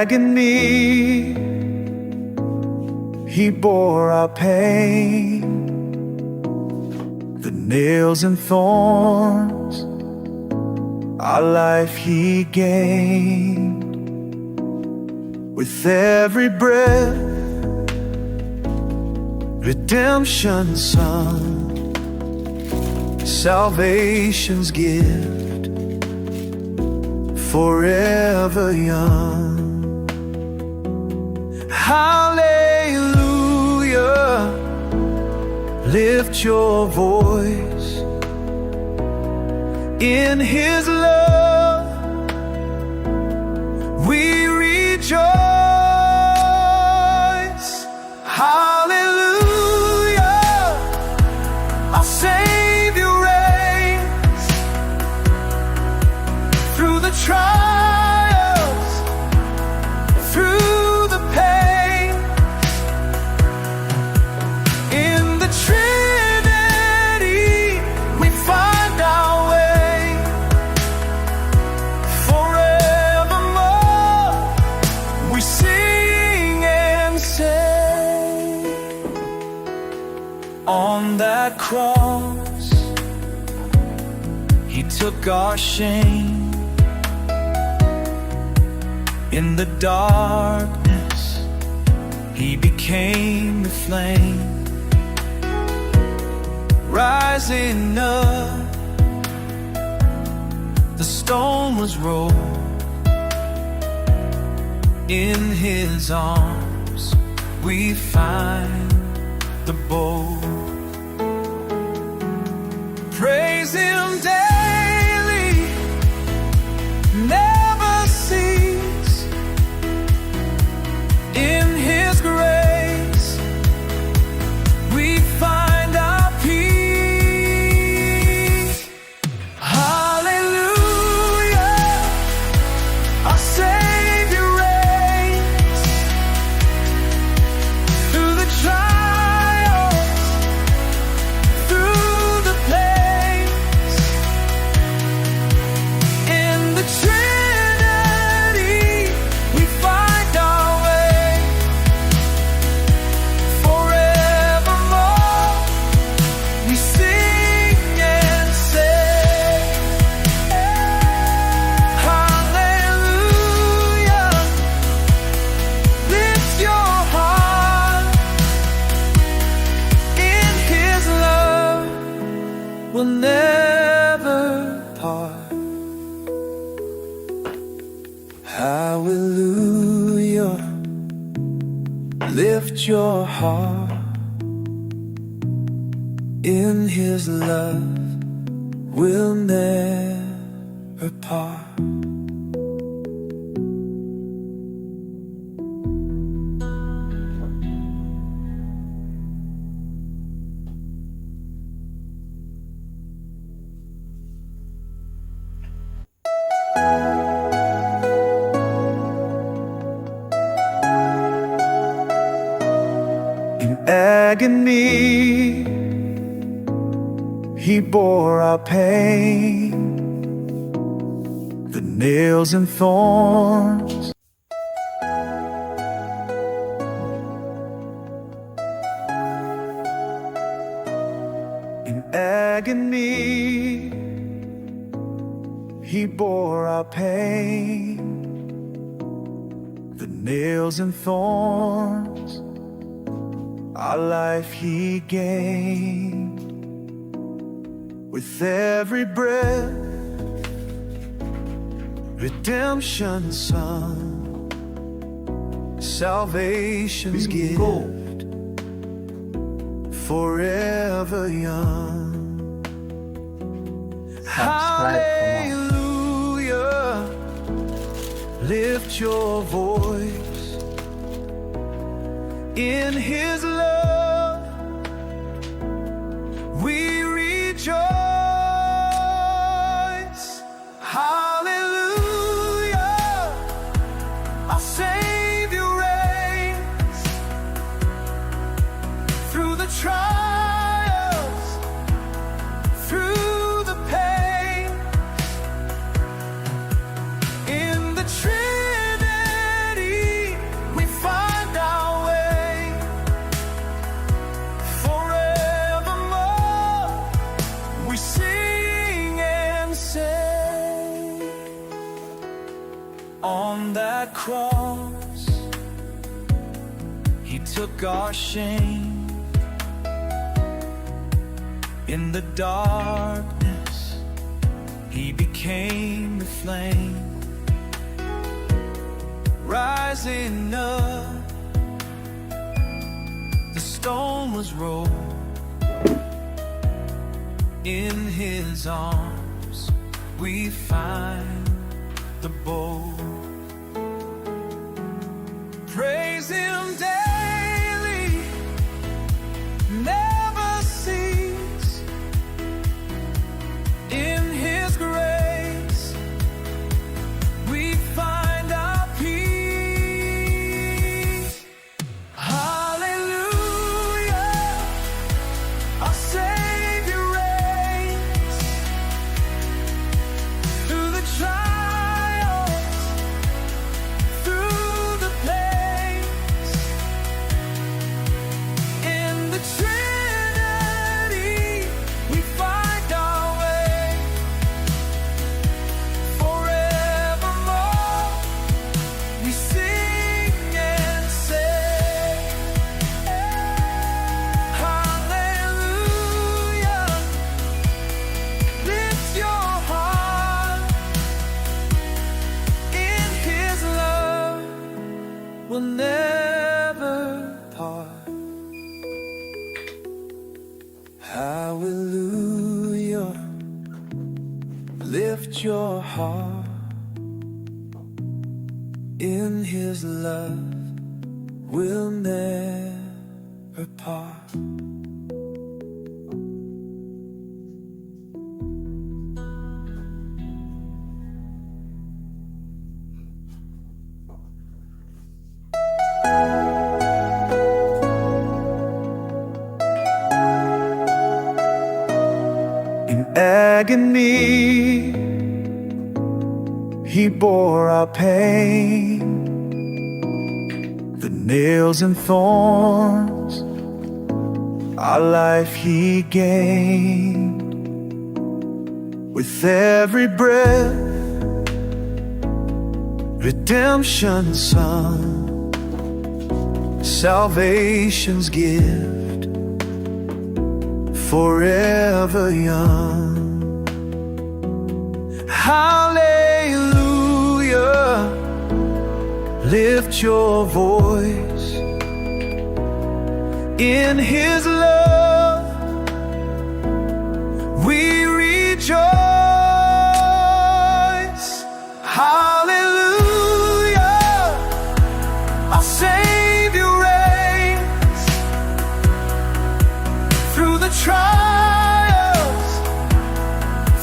agony, He bore our pain. The nails and thorns, our life He gained. With every breath, redemption's Son, salvation's gift, forever young. Hallelujah, lift your voice. In His love we rejoice. Hallelujah, our Savior reigns through the trials, through the pain. In the Trinity we find our way. Forevermore we sing and say. On that cross He took our shame. In the darkness He became the flame. Rising up, the stone was rolled. In His arms we find the bold. Praise Him daily, never cease. In His grace we find our peace. Hallelujah, our Savior reigns through the trials, through the pains. In the Trinity we find our way. Forevermore we sing and say. Hallelujah, lift your heart. In His love will never part. Hallelujah, lift your heart. In His love will never part. In agony He bore our pain. The nails and thorns, in agony He bore our pain. The nails and thorns, our life He gained. With every breath, redemption's Son, salvation's gift, forever young. Hallelujah, lift your voice. In His love we rejoice. Hallelujah, our Savior reigns through the trials, through the pain. In the Trinity took our shame. In the darkness, He became the flame. Rising up, the stone was rolled. In His arms we find the bold. Praise Him daily, never cease. In His grace we find our peace. Hallelujah, our Savior reigns through the trials, through the pains. In the Trinity we find our way. Forevermore we sing and say, hallelujah. Lift your heart, in His love will never part. Hallelujah. Lift your heart, in His love will never part. In agony, He bore our pain. The nails and thorns, our life He gained. With every breath, redemption's sung, salvation's gift, forever young. Hallelujah. Lift your voice, in His love we rejoice. Hallelujah, our Savior reigns through the trials,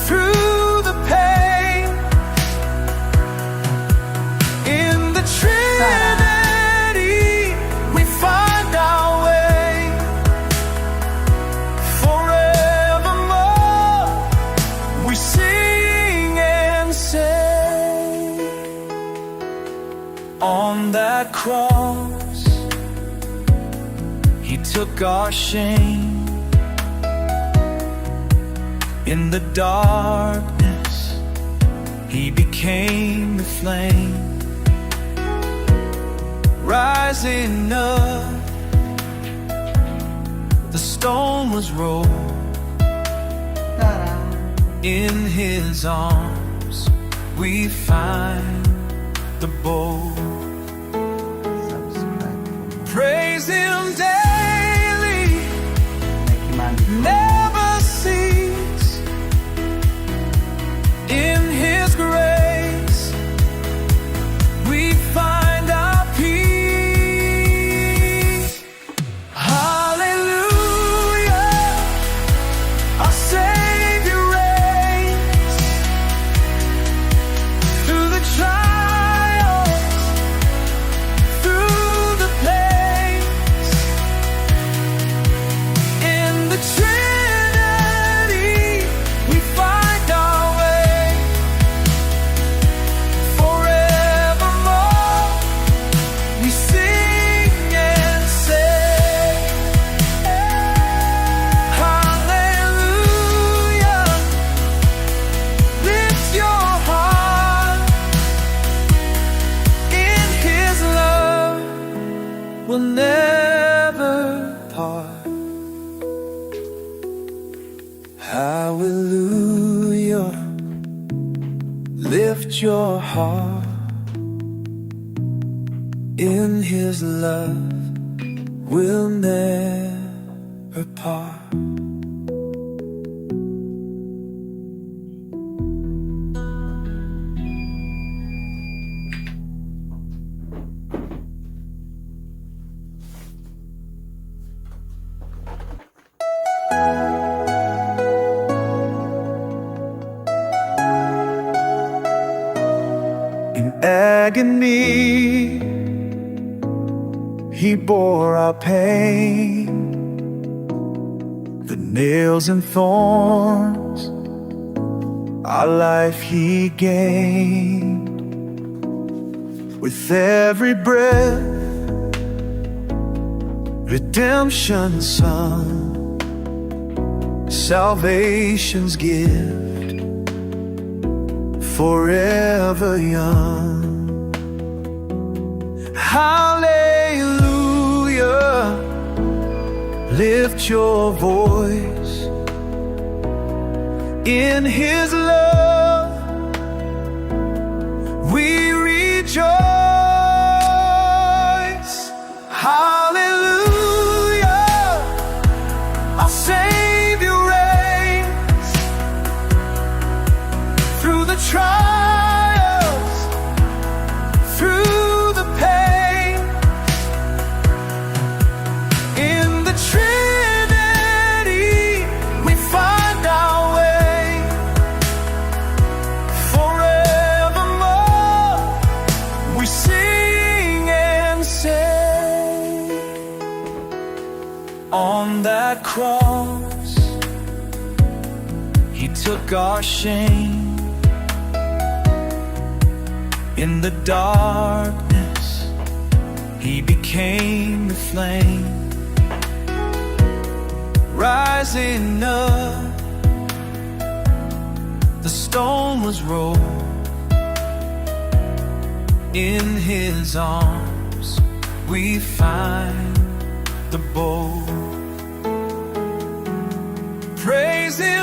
through the pain. In the Trinity we find our way. Forevermore we sing and say, on that cross He took our shame. In the darkness He became the flame. Rising up, the stone was rolled. In His arms we find the bold. Praise Him daily, never cease. In His grace we find our peace. Hallelujah, our Savior reigns through the trials, Hallelujah. Lift your heart. In His love will never part. In agony, He bore our pain, the nails and thorns, our life He gained. With every breath, redemption's sung, salvation's gift, forever young. Hallelujah. Lift your voice. In His love we rejoice. Hallelujah. Our Savior reigns through the trials, through the pain. In the Trinity we find our way. Forevermore we sing and say. On that cross He took our shame. In the darkness He became the flame. Rising up, the stone was rolled. In His arms we find the bold. Praise Him.